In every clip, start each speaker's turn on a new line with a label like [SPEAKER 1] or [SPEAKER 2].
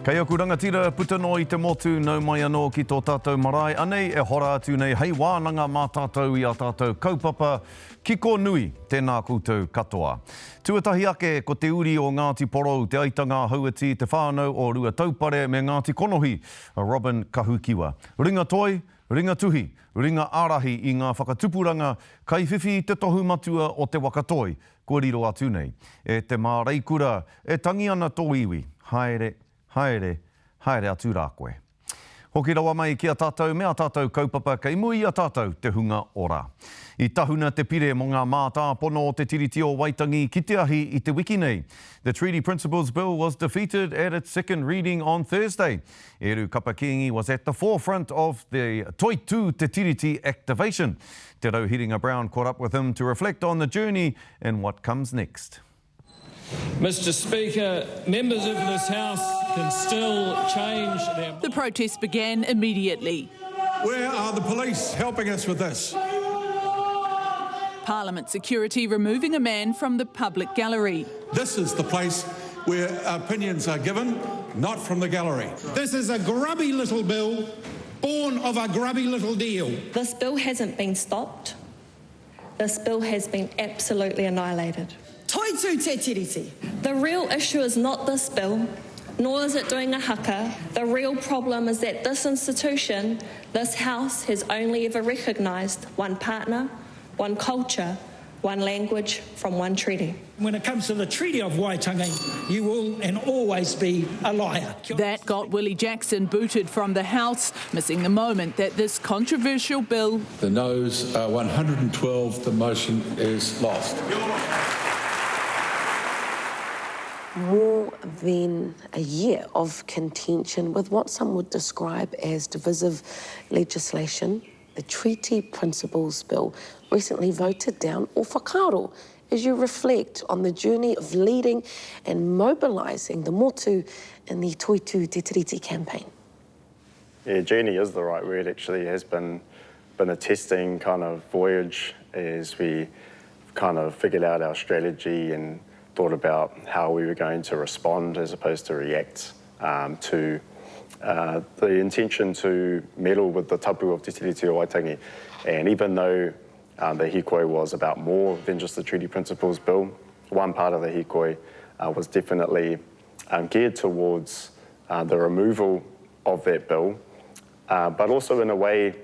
[SPEAKER 1] Kei aku rangatira putano I te motu nau mai anō ki tō tātou marae. Anei e hora atu nei hei wānanga mā tātou I a tātou kaupapa kiko nui tēnā koutou katoa. Tuatahi ake ko te uri o Ngāti Porou, te aitanga hauati, te whānau o Rua Taupare me Ngāti Konohi, Robin Kahukiwa. Ringa toi, ringa tuhi, ringa ārahi I ngā whakatupuranga, kai whiwhi te tohu matua o te wakatoi, ko riro atu nei. E te Marae kura, e tangi ana tō iwi, haere, haere, haere atu rā koe. Hoki rawa mai ki a tātou mea tātou kaupapa kei mui a tātou te hunga ora. I tahuna te pire mo ngā mātā pono o te tiriti o Waitangi ki te ahi I te wiki nei. The Treaty Principles Bill was defeated at its second reading on Thursday. Eru Kapa-Kingi was at the forefront of the Toitū Te Tiriti activation. Te Rauhiringa Brown caught up with him to reflect on the journey and what comes next.
[SPEAKER 2] Mr. Speaker, members of this House can still change their mind.
[SPEAKER 3] The protest began immediately.
[SPEAKER 4] Where are the police helping us with this?
[SPEAKER 3] Parliament security removing a man from the public gallery.
[SPEAKER 4] This is the place where opinions are given, not from the gallery.
[SPEAKER 5] This is a grubby little bill, born of a grubby little deal.
[SPEAKER 6] This bill hasn't been stopped. This bill has been absolutely annihilated.
[SPEAKER 7] Toitū Te Tiriti.
[SPEAKER 6] The real issue is not this bill, nor is it doing a haka. The real problem is that this institution, this House, has only ever recognised one partner, one culture, one language from one treaty.
[SPEAKER 5] When it comes to the Treaty of Waitangi, you will and always be a liar.
[SPEAKER 3] That got Willie Jackson booted from the House, missing the moment that this controversial bill...
[SPEAKER 8] The noes are 112, the motion is lost.
[SPEAKER 9] More than a year of contention with what some would describe as divisive legislation, the Treaty Principles Bill recently voted down o whakaaro as you reflect on the journey of leading and mobilising the motu in the Toitū Te Tiriti campaign.
[SPEAKER 10] Yeah, journey is the right word. Actually, it has been a testing kind of voyage as we kind of figured out our strategy and thought about how we were going to respond as opposed to react to the intention to meddle with the tapu of Te Tiriti o Waitangi. And even though the hikoi was about more than just the Treaty Principles Bill, one part of the hikoi was definitely geared towards the removal of that bill, but also in a way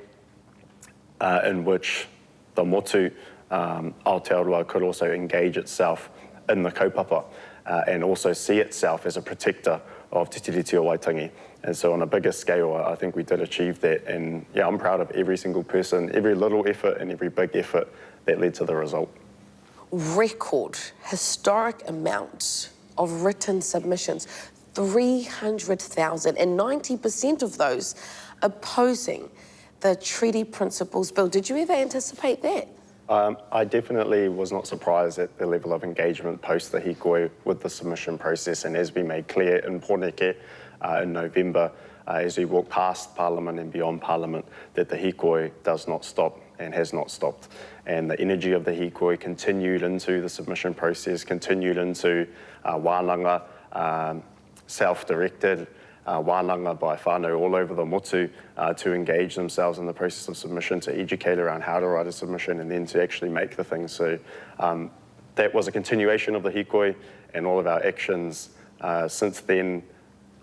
[SPEAKER 10] in which the motu Aotearoa could also engage itself in the kaupapa and also see itself as a protector of Te Tiriti o Waitangi. And so on a bigger scale, I think we did achieve that. And yeah, I'm proud of every single person, every little effort and every big effort that led to the result.
[SPEAKER 9] Record, historic amounts of written submissions, 300,000, and 90% of those opposing the Treaty Principles Bill. Did you ever anticipate that?
[SPEAKER 10] I definitely was not surprised at the level of engagement post the hikoi with the submission process, and as we made clear in Porneke in November, as we walked past Parliament and beyond Parliament, that the hikoi does not stop and has not stopped. And the energy of the hikoi continued into the submission process, continued into wānanga, self-directed, wānanga by whānau all over the motu to engage themselves in the process of submission, to educate around how to write a submission and then to actually make the thing. So that was a continuation of the hikoi, and all of our actions since then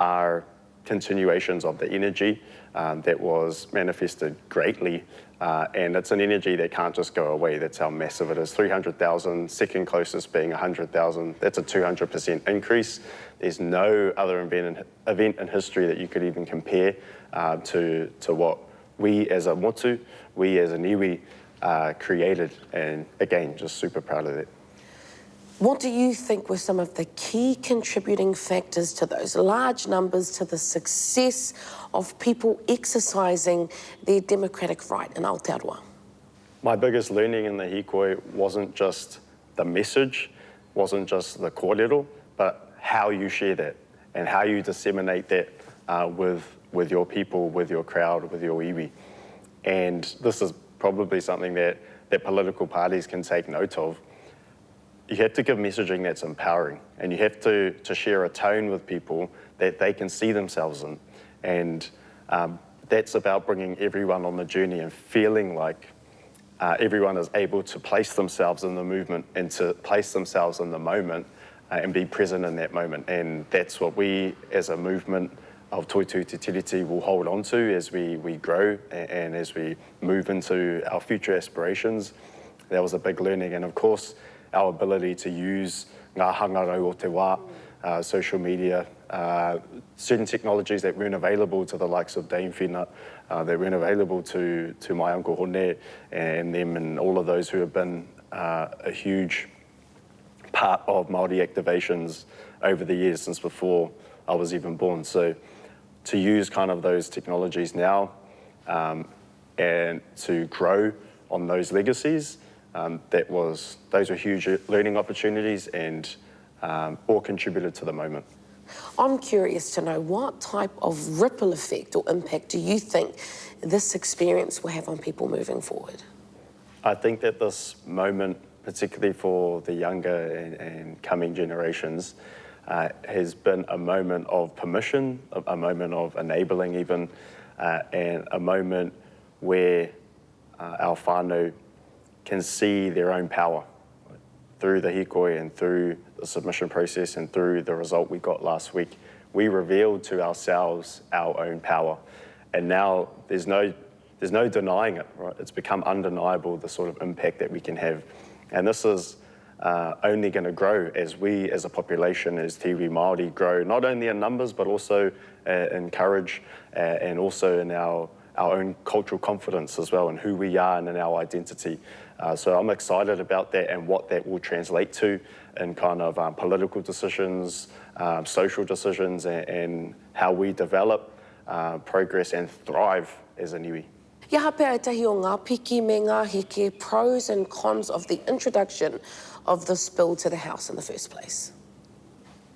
[SPEAKER 10] are continuations of the energy that was manifested greatly. And it's an energy that can't just go away. That's how massive it is. 300,000, second closest being 100,000. That's a 200% increase. There's no other event in history that you could even compare to what we as a motu, we as an iwi created. And again, just super proud of that.
[SPEAKER 9] What do you think were some of the key contributing factors to those large numbers, to the success of people exercising their democratic right in Aotearoa?
[SPEAKER 10] My biggest learning in the hikoi wasn't just the message, wasn't just the kōrero, but how you share that and how you disseminate that with your people, with your crowd, with your iwi. And this is probably something that political parties can take note of. you have to give messaging that's empowering, and you have to share a tone with people that they can see themselves in. And that's about bringing everyone on the journey and feeling like everyone is able to place themselves in the movement and to place themselves in the moment and be present in that moment. And that's what we, as a movement of Toitū Te Tiriti, will hold on to as we grow and as we move into our future aspirations. That was a big learning. And of course, our ability to use ngā hangarau o te wā, social media, certain technologies that weren't available to the likes of Dame Whina, that weren't available to my uncle Hone and them and all of those who have been a huge part of Māori activations over the years since before I was even born. So to use kind of those technologies now and to grow on those legacies, those were huge learning opportunities and all contributed to the moment.
[SPEAKER 9] I'm curious to know what type of ripple effect or impact do you think this experience will have on people moving forward?
[SPEAKER 10] I think that this moment, particularly for the younger and coming generations, has been a moment of permission, a moment of enabling even, and a moment where our whānau can see their own power through the hikoi and through the submission process and through the result we got last week. We revealed to ourselves our own power, and now there's no denying it, right? It's become undeniable, the sort of impact that we can have. And this is only going to grow as we as a population, as Te Iwi Māori, grow not only in numbers but also in courage and also in our own cultural confidence as well, and who we are and in our identity. So I'm excited about that and what that will translate to in kind of political decisions, social decisions, and how we develop, progress and thrive as a niwi.
[SPEAKER 9] Ia hapea tahi o ngā piki me ngā heke, pros and cons of the introduction of this bill to the House in the first place.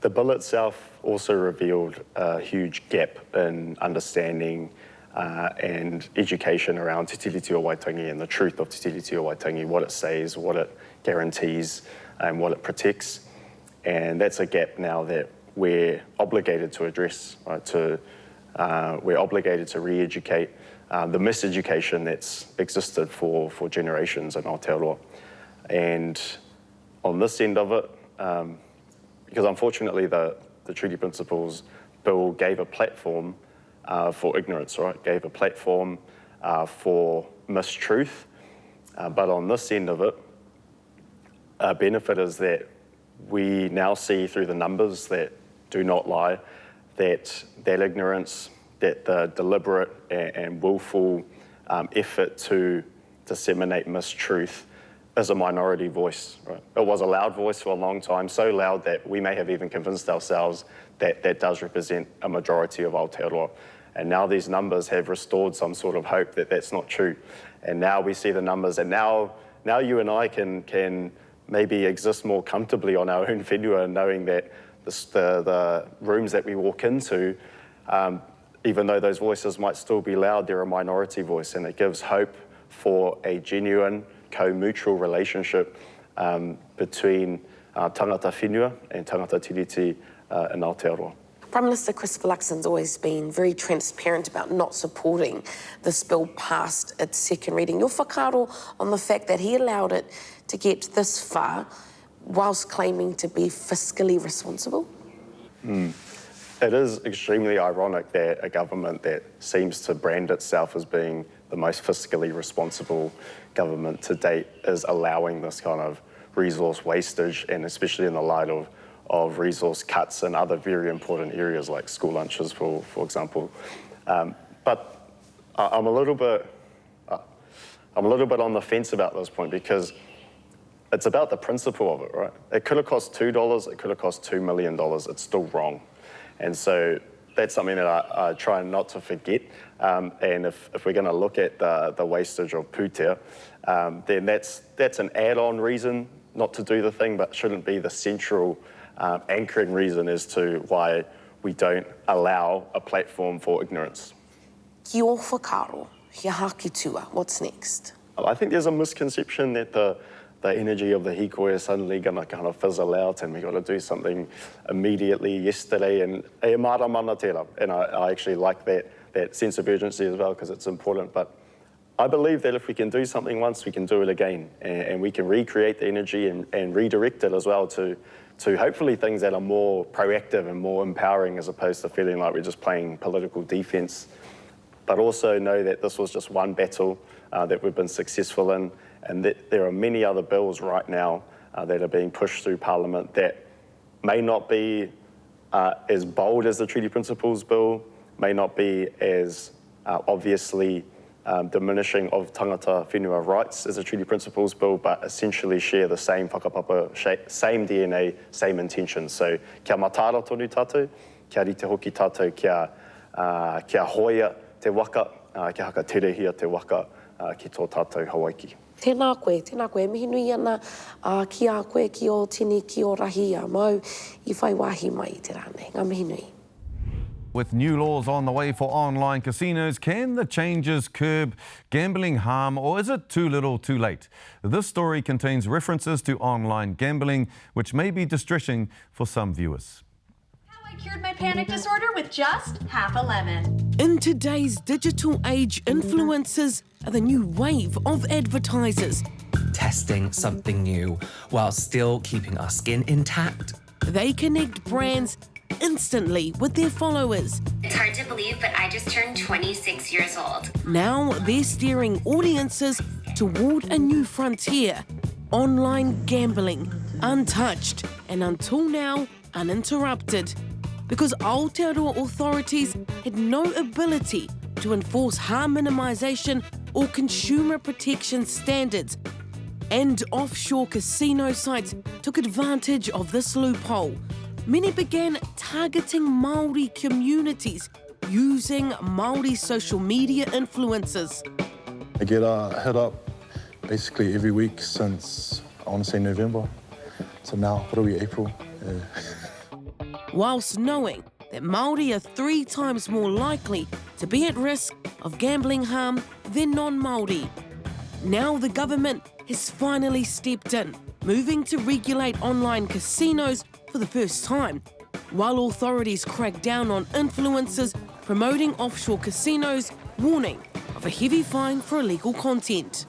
[SPEAKER 10] The bill itself also revealed a huge gap in understanding and education around Te Tiriti o Waitangi and the truth of Te Tiriti o Waitangi, what it says, what it guarantees, and what it protects. And that's a gap now that we're obligated to address, right? We're obligated to re-educate the miseducation that's existed for generations in Aotearoa. And on this end of it, because unfortunately the Treaty Principles Bill gave a platform for ignorance, right? Gave a platform for mistruth. But on this end of it, a benefit is that we now see through the numbers that do not lie, that ignorance, that the deliberate and willful effort to disseminate mistruth is a minority voice, right? It was a loud voice for a long time, so loud that we may have even convinced ourselves that that does represent a majority of Aotearoa. And now these numbers have restored some sort of hope that that's not true. And now we see the numbers, and now you and I can maybe exist more comfortably on our own whenua, knowing that the rooms that we walk into, even though those voices might still be loud, they're a minority voice, and it gives hope for a genuine co-mutual relationship between tangata whenua and tangata tiriti in Aotearoa.
[SPEAKER 9] Prime Minister Christopher Luxon's always been very transparent about not supporting this bill past its second reading. Your whakaaro on the fact that he allowed it to get this far whilst claiming to be fiscally responsible?
[SPEAKER 10] It is extremely ironic that a government that seems to brand itself as being the most fiscally responsible government to date is allowing this kind of resource wastage, and especially in the light of resource cuts in other very important areas like school lunches, for example. But I'm a little bit on the fence about this point, because it's about the principle of it, right? It could have cost $2, it could have cost $2 million, it's still wrong. And so that's something that I try not to forget. And if we're going to look at the wastage of pūtea, then that's an add-on reason not to do the thing, but shouldn't be the central anchoring reason as to why we don't allow a platform for ignorance.
[SPEAKER 9] Ki o whakaaro, he haki tua, what's next?
[SPEAKER 10] I think there's a misconception that the the energy of the hikoe is suddenly going to kind of fizzle out and we've got to do something immediately yesterday. And e mara mana tērā. And I actually like that sense of urgency as well because it's important. But I believe that if we can do something once, we can do it again. And we can recreate the energy and redirect it as well to hopefully things that are more proactive and more empowering as opposed to feeling like we're just playing political defence. But also know that this was just one battle that we've been successful in, and that there are many other bills right now that are being pushed through Parliament that may not be as bold as the Treaty Principles Bill, may not be as obviously diminishing of tangata whenua rights as a Treaty Principles Bill, but essentially share the same whakapapa, same DNA, same intention. So kia matara tonu tātou, kia rite hoki tātou, kia hoia te waka, kia haka terehia te waka ki tō tātou Hawaii.
[SPEAKER 9] Tēnā koe, mihi nui ana ki a koe ki o tini ki o rahi a mau I whai wāhi mai I te rānei. Ngā mihi nui.
[SPEAKER 1] With new laws on the way for online casinos, can the changes curb gambling harm or is it too little too late? This story contains references to online gambling, which may be distressing for some viewers.
[SPEAKER 11] I cured my panic disorder with just half a lemon.
[SPEAKER 12] In today's digital age, influencers are the new wave of advertisers.
[SPEAKER 13] Testing something new while still keeping our skin intact.
[SPEAKER 12] They connect brands instantly with their followers.
[SPEAKER 14] It's hard to believe, but I just turned 26 years old.
[SPEAKER 12] Now they're steering audiences toward a new frontier. Online gambling, untouched and until now uninterrupted. Because Aotearoa authorities had no ability to enforce harm minimisation or consumer protection standards. And offshore casino sites took advantage of this loophole. Many began targeting Māori communities using Māori social media influencers.
[SPEAKER 15] I get hit up basically every week since, I want to say November. So now, what are we, April?
[SPEAKER 12] Whilst knowing that Māori are 3 times more likely to be at risk of gambling harm than non-Māori. Now the government has finally stepped in, moving to regulate online casinos for the first time, while authorities crack down on influencers promoting offshore casinos, warning of a heavy fine for illegal content.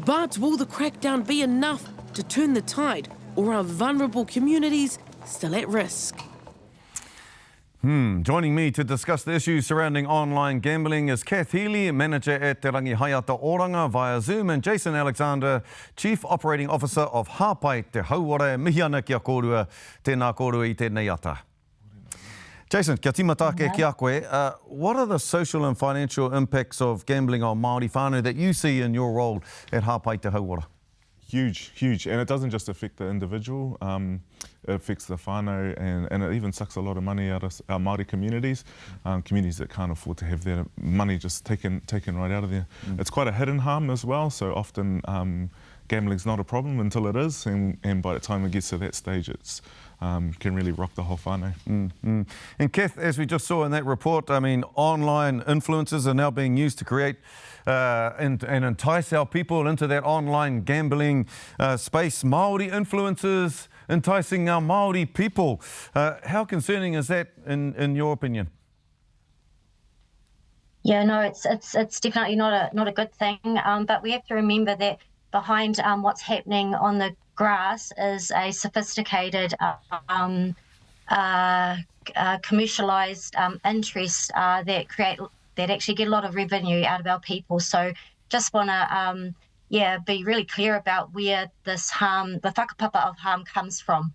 [SPEAKER 12] But will the crackdown be enough to turn the tide, or are vulnerable communities still at risk?
[SPEAKER 1] Joining me to discuss the issues surrounding online gambling is Cath Healey Manager at Te Rangihaeata Oranga via Zoom, and Jason Alexander, Chief Operating Officer of Hāpai, Te Hauora. Mihi ana kia kōrua, tēnā kōrua I tēnei ata. Jason, kia tīmatake ki a koe. What are the social and financial impacts of gambling on Māori whānau that you see in your role at Hāpai Te Hauora?
[SPEAKER 16] Huge. And it doesn't just affect the individual, it affects the whānau and it even sucks a lot of money out of our Māori communities, communities that can't afford to have their money just taken right out of there. It's quite a hidden harm as well, so often gambling's not a problem until it is, and by the time it gets to that stage, it's can really rock the whole whānau.
[SPEAKER 1] And Cath, as we just saw in that report, I mean, online influencers are now being used to create and entice our people into that online gambling space. Māori influencers enticing our Māori people. How concerning is that in your opinion?
[SPEAKER 17] Yeah, no, it's definitely not a good thing. But we have to remember that behind what's happening on the grass is a sophisticated commercialised interest that actually get a lot of revenue out of our people. So just want to be really clear about where this harm, the whakapapa of harm, comes from.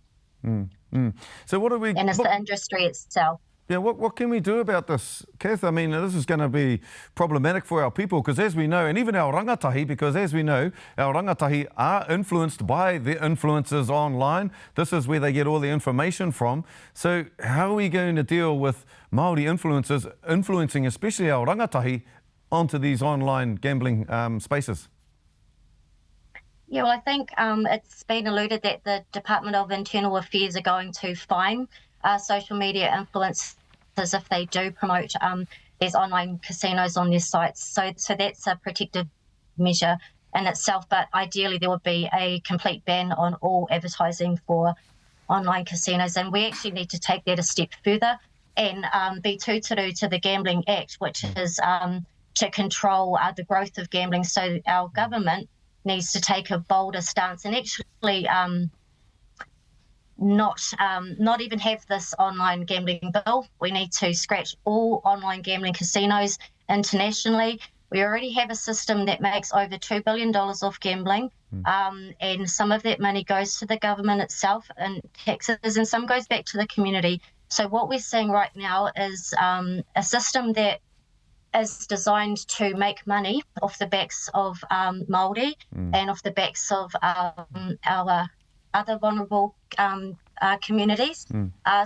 [SPEAKER 1] So what do we?
[SPEAKER 17] And it's the industry itself.
[SPEAKER 1] Yeah, what can we do about this, Cath? I mean, this is going to be problematic for our people because as we know, and even our rangatahi, because as we know, our rangatahi are influenced by the influencers online. This is where they get all the information from. So how are we going to deal with Māori influencers influencing especially our rangatahi onto these online gambling spaces?
[SPEAKER 17] Yeah, well, I think it's been alluded that the Department of Internal Affairs are going to fine social media influencers if they do promote these online casinos on their sites. So that's a protective measure in itself, but ideally there would be a complete ban on all advertising for online casinos, and we actually need to take that a step further and be tūturu to the Gambling Act, which is to control the growth of gambling. So our government needs to take a bolder stance and actually not even have this online gambling bill. We need to scratch all online gambling casinos internationally. We already have a system that makes over $2 billion off gambling, and some of that money goes to the government itself and taxes, and some goes back to the community. So what we're seeing right now is a system that is designed to make money off the backs of Māori and off the backs of our other vulnerable communities.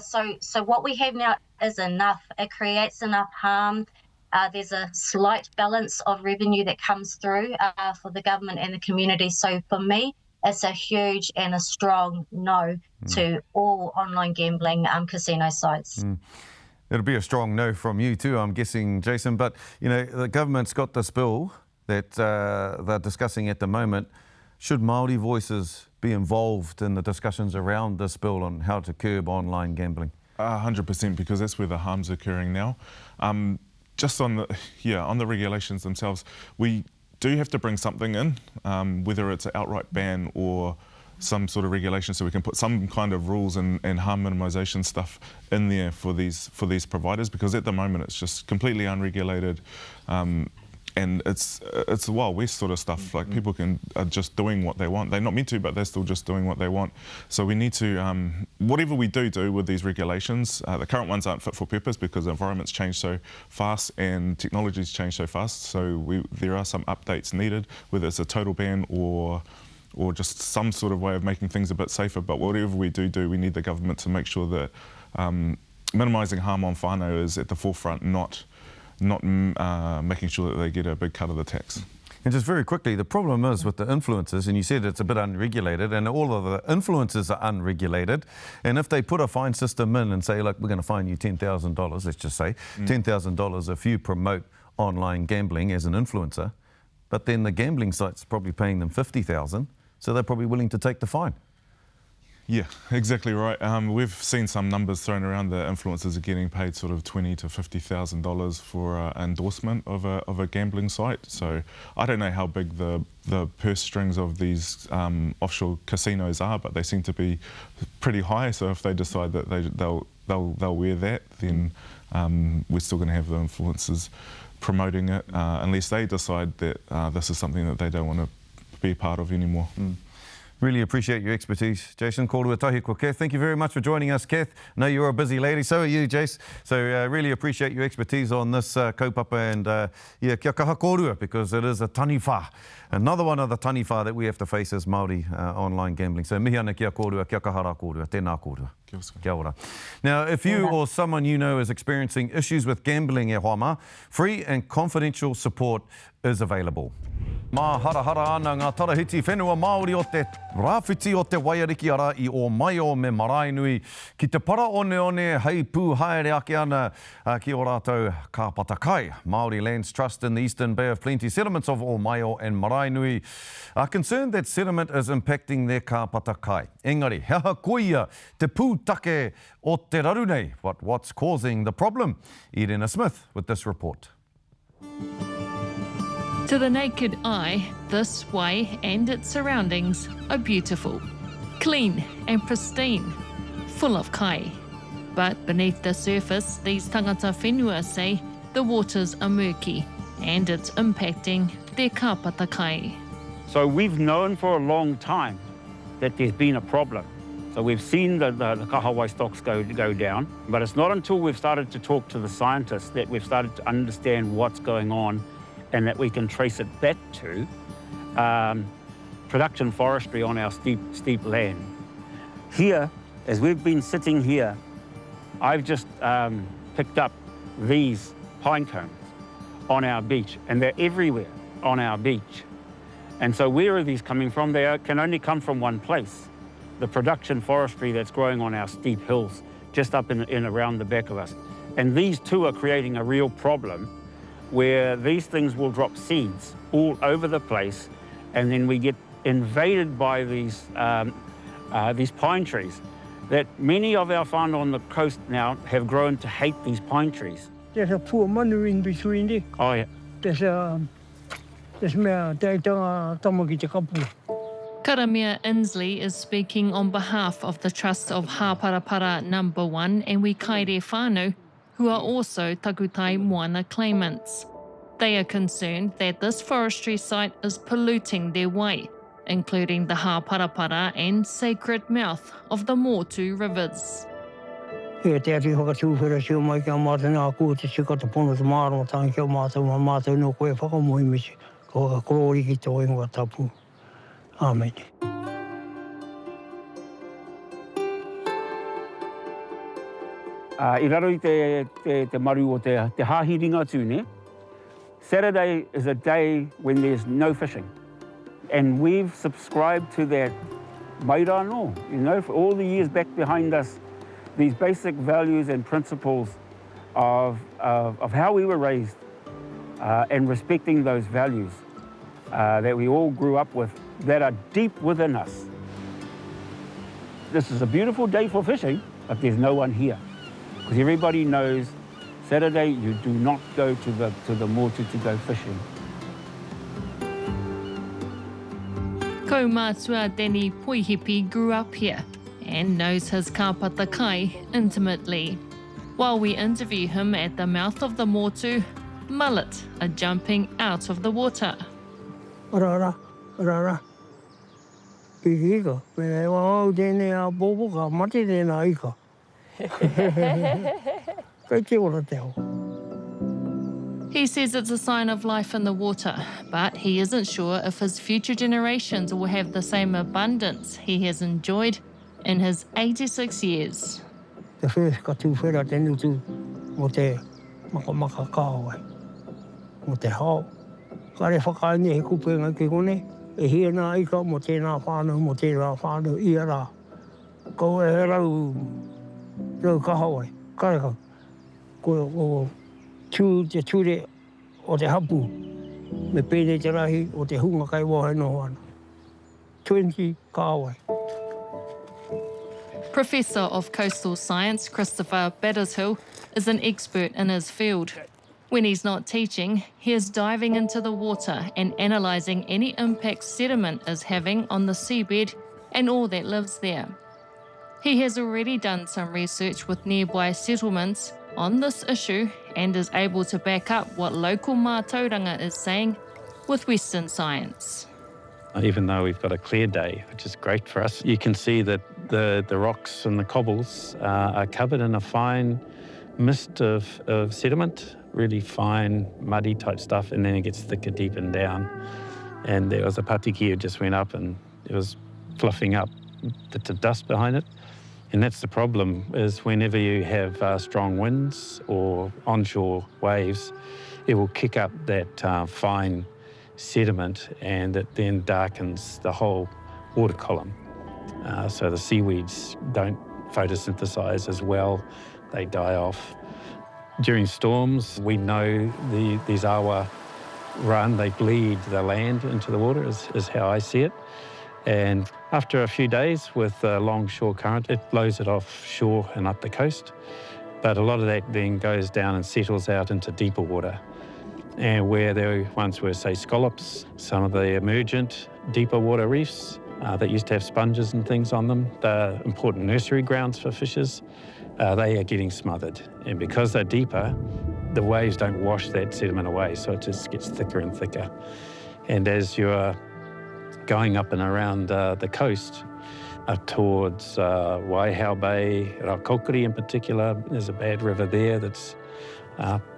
[SPEAKER 17] So what we have now is enough. It creates enough harm. There's a slight balance of revenue that comes through for the government and the community. So for me, it's a huge and a strong no to all online gambling casino sites.
[SPEAKER 1] It'll be a strong no from you too, I'm guessing, Jason. But, you know, the government's got this bill that they're discussing at the moment. Should Māori voices be involved in the discussions around this bill on how to curb online gambling?
[SPEAKER 16] 100%, because that's where the harm's occurring now. Just on the regulations themselves, we do have to bring something in, whether it's an outright ban or some sort of regulation, so we can put some kind of rules and harm minimisation stuff in there for these providers, because at the moment it's just completely unregulated, and it's the Wild West sort of stuff. Like, people are just doing what they want. They're not meant to, but they're still just doing what they want. So we need to, whatever we do with these regulations, the current ones aren't fit for purpose because the environment's changed so fast and technology's changed so fast. So there are some updates needed, whether it's a total ban or just some sort of way of making things a bit safer. But whatever we do, we need the government to make sure that minimising harm on whānau is at the forefront, not making sure that they get a big cut of the tax.
[SPEAKER 1] And just very quickly, the problem is with the influencers, and you said it's a bit unregulated, and all of the influencers are unregulated. And if they put a fine system in and say, look, we're going to fine you $10,000, let's just say, $10,000 if you promote online gambling as an influencer, but then the gambling site's probably paying them $50,000, so they're probably willing to take the fine.
[SPEAKER 16] Yeah, exactly right. We've seen some numbers thrown around that influencers are getting paid sort of $20,000 to $50,000 for endorsement of a gambling site. So I don't know how big the purse strings of these offshore casinos are, but they seem to be pretty high. So if they decide that they'll wear that, then we're still going to have the influencers promoting it, unless they decide that this is something that they don't want to be part of anymore.
[SPEAKER 1] Really appreciate your expertise, Jason. Kōrua tahi ko Cath. Thank you very much for joining us, Cath. I know you're a busy lady, so are you, Jace. So really appreciate your expertise on this kaupapa, and kia kaha kōrua, because it is a taniwha. Another one of the taniwha that we have to face as Māori online gambling. So mihi ana kia kōrua, kia kahara kōrua, tēnā kōrua. Kia ora. Now, if you or someone you know is experiencing issues with gambling e Hoama, free and confidential support is available. Mā harahara ana ngā tarahiti whenua Māori o te rāwhiti o te Waiariki ara I Omaio me Maraenui ki te para one hei pū haere ake ana ki o rātou kapata kai. Māori Lands Trusts in the Eastern Bay of Plenty settlements of Omaio and Maraenui are concerned that sediment is impacting their kapata kai. Engari, he aha koia te pūtake o te raru nei. What's causing the problem? Irena Smith with this report.
[SPEAKER 18] To the naked eye, this way and its surroundings are beautiful, clean and pristine, full of kai. But beneath the surface, these tangata whenua say the waters are murky and it's impacting their kapata kai.
[SPEAKER 19] So we've known for a long time that there's been a problem. So we've seen the kahawai stocks go down, but it's not until we've started to talk to the scientists that we've started to understand what's going on, and that we can trace it back to production forestry on our steep land. Here, as we've been sitting here, I've just picked up these pine cones on our beach, and they're everywhere on our beach. And so where are these coming from? They can only come from one place, the production forestry that's growing on our steep hills, just up in around the back of us. And these two are creating a real problem, where these things will drop seeds all over the place, and then we get invaded by these pine trees that many of our whānau on the coast now have grown to hate these pine trees.
[SPEAKER 20] There's a poor manu in between there.
[SPEAKER 19] Oh, yeah.
[SPEAKER 20] There's mea teitanga tamaki te kapu.
[SPEAKER 18] Karamia Inslee is speaking on behalf of the Trust of Hāparapara No. 1 and Wikaere whānau, who are also takutai moana claimants. They are concerned that this forestry site is polluting their wai, including the Hāparapara and sacred mouth of the Motu rivers.
[SPEAKER 20] He te ati whakatūwhera sio mai kia mātana kua te sika te pono te māro tāng kia mātau no koe whakamohimisi. Ko ka korori ki tō ingoa tapu. Amen.
[SPEAKER 19] I raro I te maru o te Rauhiringa tūne. Saturday is a day when there's no fishing. And we've subscribed to that maira no, for all the years back behind us, these basic values and principles of how we were raised and respecting those values that we all grew up with that are deep within us. This is a beautiful day for fishing, but there's no one here. Because everybody knows Saturday you do not go to the motu to go fishing.
[SPEAKER 18] Ko Mātua Deni Poihipi grew up here and knows his kapata kai intimately. While we interview him at the mouth of the Motu, mullet are jumping out of the water.
[SPEAKER 20] Rara. Ika, me wau tēnei a bobo ka mate tēnā ika. Kei te ora te ho.
[SPEAKER 18] He says it's a sign of life in the water, but he isn't sure if his future generations will have the same abundance he has enjoyed in his 86 years.
[SPEAKER 20] Te first ka tūwhera te nutu mo te maka kāwai, mo te hao. Ka re whakaine he kupenga ki kone, e hia nā ika mo tēnā whānau, mo tēnā whānau ia rā. Ko e rau kahawai, kareka. Ko te ture o te hapu, me pēne te rahi o te hunga kai wahe no ana. 20 kāwai.
[SPEAKER 18] Professor of Coastal Science Christopher Battershill is an expert in his field. When he's not teaching, he is diving into the water and analysing any impact sediment is having on the seabed and all that lives there. He has already done some research with nearby settlements on this issue and is able to back up what local mātauranga is saying with Western science.
[SPEAKER 21] Even though we've got a clear day, which is great for us, you can see that the rocks and the cobbles are covered in a fine mist of sediment, really fine, muddy type stuff, and then it gets thicker deep and down. And there was a patiki that just went up and it was fluffing up the dust behind it. And that's the problem, is whenever you have strong winds or onshore waves, it will kick up that fine sediment and it then darkens the whole water column. So the seaweeds don't photosynthesize as well, they die off. During storms, we know these awa run, they bleed the land into the water, is how I see it. And after a few days with a long shore current, it blows it offshore and up the coast. But a lot of that then goes down and settles out into deeper water. And where there once were, say, scallops, some of the emergent deeper water reefs that used to have sponges and things on them, they're important nursery grounds for fishes, they are getting smothered. And because they're deeper, the waves don't wash that sediment away, so it just gets thicker and thicker. And as you're going up and around the coast, up towards Waihau Bay, Raukokiri in particular, there's a bad river there that's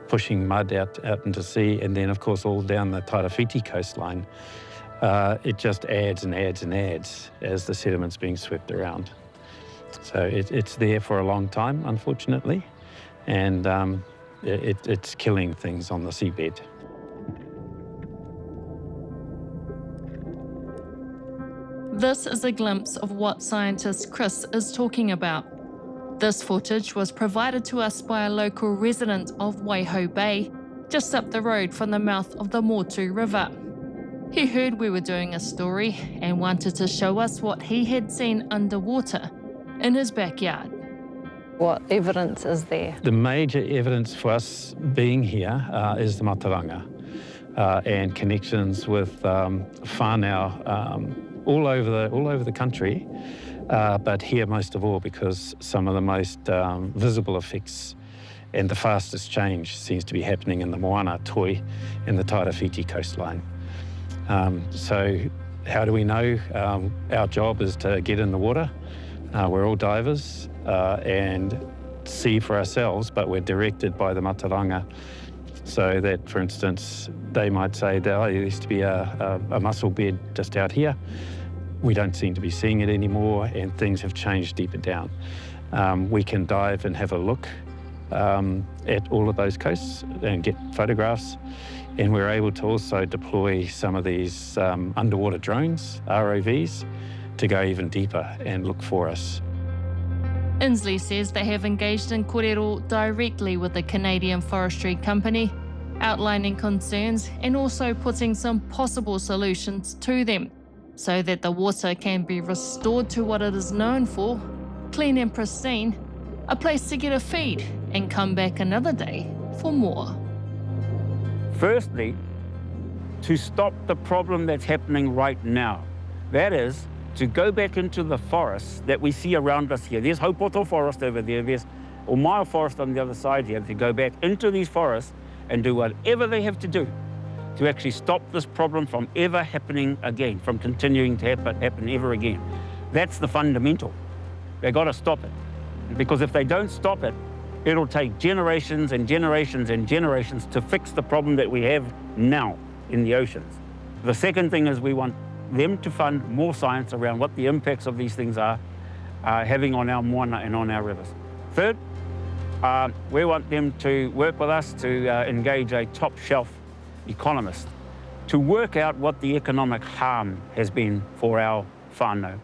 [SPEAKER 21] pushing mud out into sea, and then of course all down the Tairawhiti coastline. It just adds and adds and adds as the sediment's being swept around. So it's there for a long time, unfortunately, and it's killing things on the seabed.
[SPEAKER 18] This is a glimpse of what scientist Chris is talking about. This footage was provided to us by a local resident of Waihau Bay, just up the road from the mouth of the Motu River. He heard we were doing a story and wanted to show us what he had seen underwater in his backyard.
[SPEAKER 2] What evidence is there?
[SPEAKER 21] The major evidence for us being here is the Mataranga and connections with whānau all over the country, but here most of all because some of the most visible effects and the fastest change seems to be happening in the Moana, Toi and the Tairāwhiti coastline. So how do we know? Our job is to get in the water. We're all divers and see for ourselves, but we're directed by the Mataranga. So that, for instance, they might say that there used to be a mussel bed just out here. We don't seem to be seeing it anymore, and things have changed deeper down. We can dive and have a look at all of those coasts and get photographs. And we're able to also deploy some of these underwater drones, ROVs, to go even deeper and look for us.
[SPEAKER 18] Inslee says they have engaged in kōrero directly with the Canadian Forestry Company, outlining concerns and also putting some possible solutions to them so that the water can be restored to what it is known for, clean and pristine, a place to get a feed and come back another day for more.
[SPEAKER 19] Firstly, to stop the problem that's happening right now. That is, to go back into the forests that we see around us here. There's Haupoto Forest over there, there's Omaio Forest on the other side here, to go back into these forests and do whatever they have to do to actually stop this problem from ever happening again, from continuing to happen ever again. That's the fundamental. They've got to stop it. Because if they don't stop it, it'll take generations and generations and generations to fix the problem that we have now in the oceans. The second thing is we want them to fund more science around what the impacts of these things are having on our moana and on our rivers. Third, we want them to work with us to engage a top shelf economist to work out what the economic harm has been for our whānau.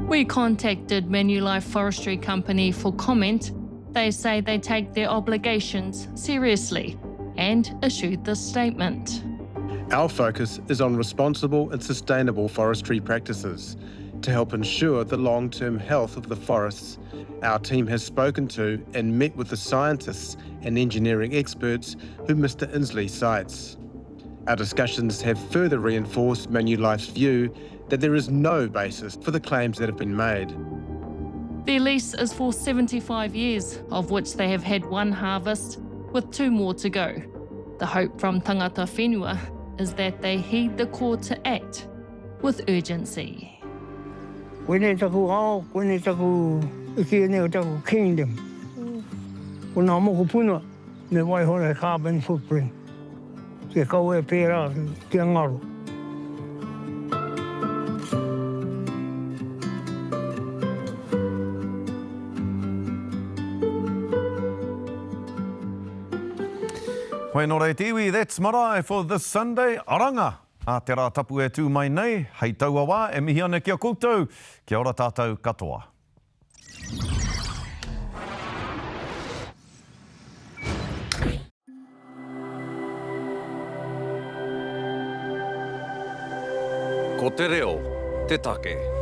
[SPEAKER 18] We contacted Manulife Forestry Company for comment. They say they take their obligations seriously and issued this statement.
[SPEAKER 22] Our focus is on responsible and sustainable forestry practices to help ensure the long-term health of the forests. Our team has spoken to and met with the scientists and engineering experts who Mr. Inslee cites. Our discussions have further reinforced Manulife's view that there is no basis for the claims that have been made.
[SPEAKER 18] Their lease is for 75 years, of which they have had one harvest, with 2 more to go. The hope from tangata whenua is that they heed the call to act with urgency.
[SPEAKER 20] Koene taku ao, koene taku iki neo taku kingdom. Kuna moko puna, me waihora carbon footprint. Ke kau e pēra ki ngaro.
[SPEAKER 1] Koe no rei tiwi, that's Marae for this Sunday. Oranga, a te rā tapu e tū mai nei, hei taua wā, e mihi ana kia koutou, kia ora tātou katoa.
[SPEAKER 23] Ko te reo, te take.